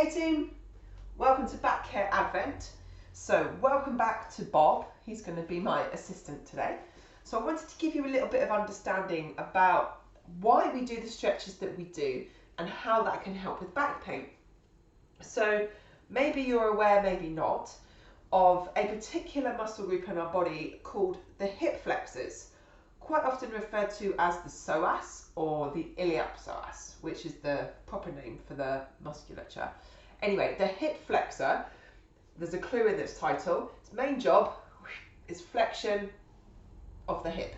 Hey team, welcome to Back Care Advent. So welcome back to Bob, he's going to be my assistant today. So I wanted to give you a little bit of understanding about why we do the stretches that we do and how that can help with back pain. So maybe you're aware, maybe not, of a particular muscle group in our body called the hip flexors, quite often referred to as the psoas or the iliopsoas, which is the proper name for the musculature. Anyway, the hip flexor, there's a clue in this title. Its main job is flexion of the hip.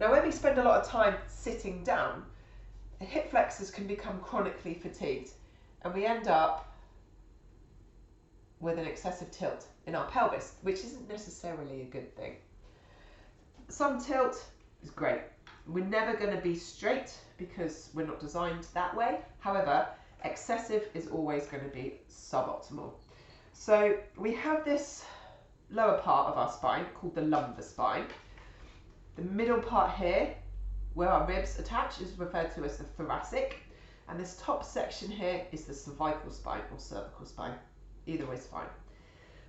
Now, when we spend a lot of time sitting down, the hip flexors can become chronically fatigued, and we end up with an excessive tilt in our pelvis, which isn't necessarily a good thing. Some tilt is great. We're never going to be straight because we're not designed that way. However, excessive is always going to be suboptimal. So we have this lower part of our spine called the lumbar spine. The middle part here, where our ribs attach, is referred to as the thoracic. And this top section here is the cervical spine or cervical spine. Either way is fine.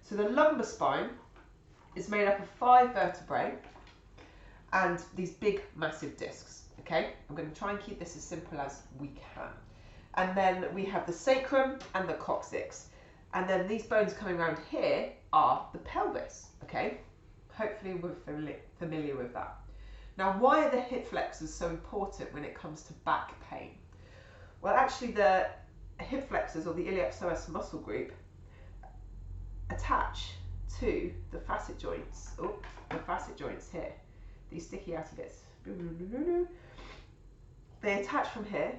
So the lumbar spine is made up of 5 vertebrae and these big massive discs. Okay, I'm going to try and keep this as simple as we can. And then we have the sacrum and the coccyx. And then these bones coming around here are the pelvis. Okay, hopefully we're familiar with that. Now, why are the hip flexors so important when it comes to back pain? Well, actually the hip flexors or the iliopsoas muscle group attach to the facet joints. Oh, the facet joints here. These sticky outy bits. They attach from here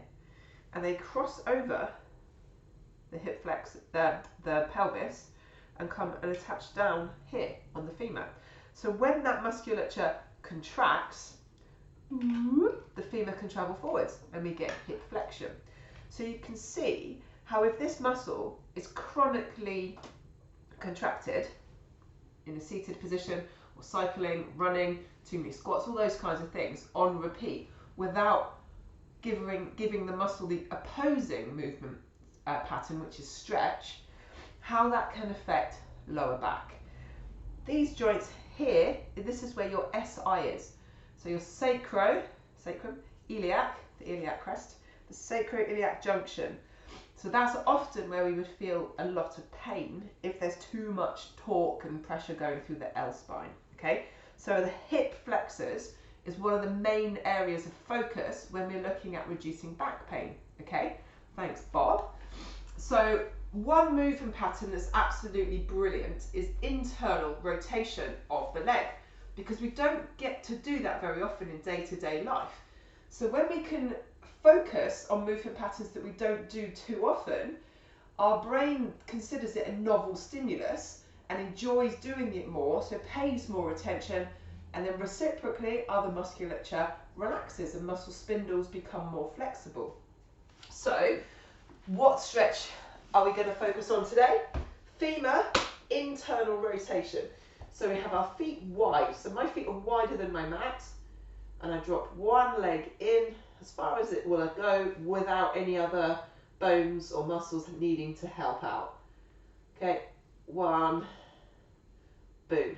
and they cross over the hip flex, the pelvis, and come and attach down here on the femur. So when that musculature contracts, the femur can travel forwards and we get hip flexion. So you can see how if this muscle is chronically contracted in a seated position or cycling, running, too many squats, all those kinds of things on repeat without giving the muscle the opposing movement pattern, which is stretch, how that can affect lower back. These joints here, this is where your SI is. So your sacrum, iliac, the iliac crest, the sacroiliac junction. So that's often where we would feel a lot of pain if there's too much torque and pressure going through the L spine. Okay, so the hip flexors is one of the main areas of focus when we're looking at reducing back pain. Okay, thanks Bob. So one movement pattern that's absolutely brilliant is internal rotation of the leg, because we don't get to do that very often in day-to-day life. So when we can focus on movement patterns that we don't do too often, our brain considers it a novel stimulus and enjoys doing it more, so pays more attention, and then reciprocally other musculature relaxes and muscle spindles become more flexible. So what stretch are we going to focus on today? Femur internal rotation. So we have our feet wide. So my feet are wider than my mat, and I drop one leg in as far as it will go without any other bones or muscles needing to help out. Okay, one, boom.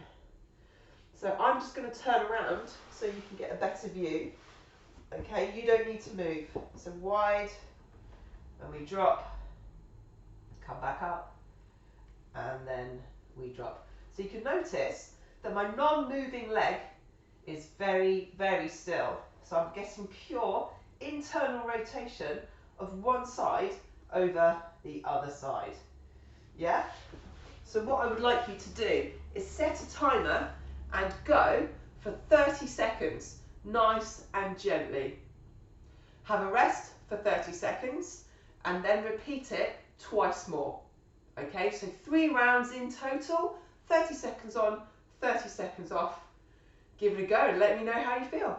So I'm just going to turn around so you can get a better view. Okay, you don't need to move. So wide, and we drop, come back up, and then we drop. So you can notice that my non-moving leg is very, very still. So I'm getting pure internal rotation of one side over the other side. Yeah? So what I would like you to do is set a timer and go for 30 seconds, nice and gently. Have a rest for 30 seconds and then repeat it twice more. Okay, so 3 rounds in total, 30 seconds on, 30 seconds off. Give it a go and let me know how you feel.